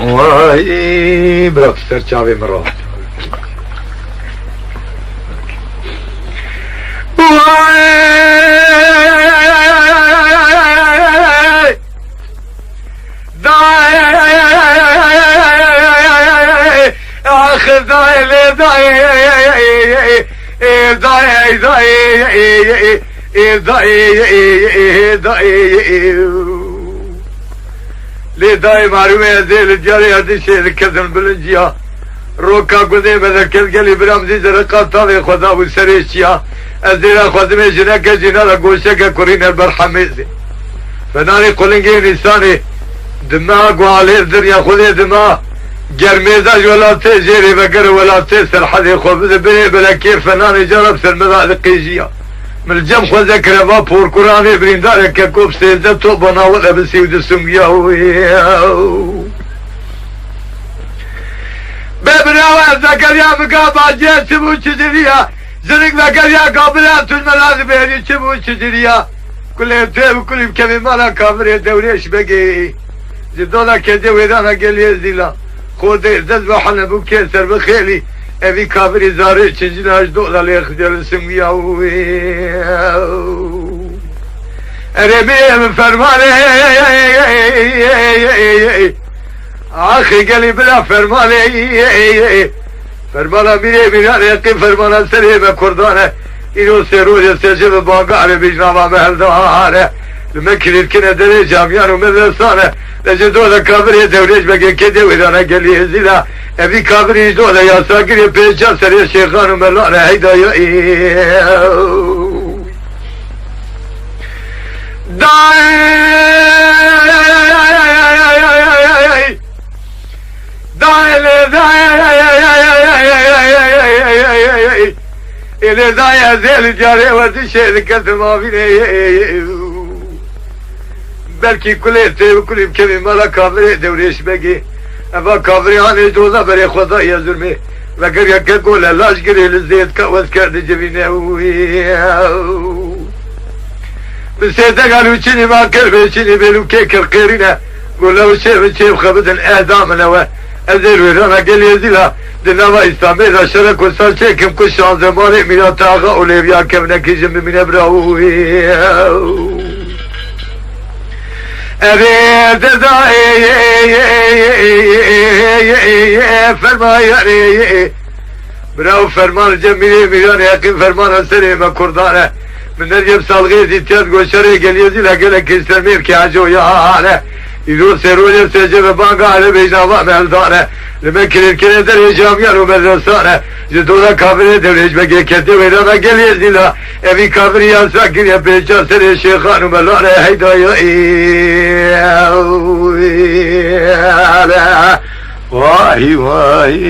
وای برات سرچاوی مرا لي داي معلومة زي الجاري هذا الشيء الكذن بالنجيا روكا قدي بذكر قالي برامزي زرقا طالي خدا والسريشيا ازيلا خدمي جناك جنا لقوشك كورين البرحميزي فناني قولنجي نساني دماغ وعليه الدنيا خذي دماغ جرميزا ولاتي جيري بقر ولاتي سرحدي خبز بني بلا كيف فناني جرب سلمذا ذقيجيا من الجم خو ذكر ما بور قراني بريندار ككوب سيزة توبنا ولا بسيود السمية ببراوة ذكر يا مقابع جيت سبو تجريا زرق ذكر يا قابلات الملاذ بيري سبو تجريا كل يبتاب كل يبكمي مالا كافر دوريش بقي زدولا كدي ويرانا قال يزيلا خود ازداد بحنا بوكيسر بخيلي ابي كافر زاري تشجناش دولا ليخجل السمية اربي من فرماني اخي قالي بلا فرماني فرمانا بيري بيري يقين فرمانا سليمة كردانة إنو سيرود يستجيب باقاري بيجنابا مهل دوارة المكن الكنا دلي جاميان ومدرسانة لجدولا كابري دوريش بقى كده وإذانا قال لي هزيلا أبي كابري دولا يا ساقر يا بيجا سري الشيخان وملانا هيدا يا إلى ذا زي الجاري ودشي ذكرت ما فيني بلكي كليتي وكل بكمي مالا كافري دوريش بقي أبا كافري عني دولا بري خدا يا زلمي لقر يكاكولا لاش قري للزيت كاوز كارد جبيني بسيتا قالوا شني ما كلبي شني بيلو كيك القيرينة قولوا شيف خبز اعدامنا ازيل ويرانا قال يزيلها دنما اسلامي ذا شرك وصار شيكم كل شان زماني من الطاقة وليبيا كمنا كي جنب من ابراهو ابي فرمان براو فرمان جميلي مليون يقين فرمان سليمة كردانة من نجيب صالغي زيتيات قوشري قال يزيلها قال لك اسلامي كي عجو يا هاله يدور سيروني سيجيب بانقا على بيجنابا مهلدانة لمكن الكلي دري جاميان ومدرسانة جدولا كافري دوريش بقي كتي ويرانا قال يزيلا ابي كافري يا ساكن يا بيجا سري الشيخان وملانا هيدا يا واي واي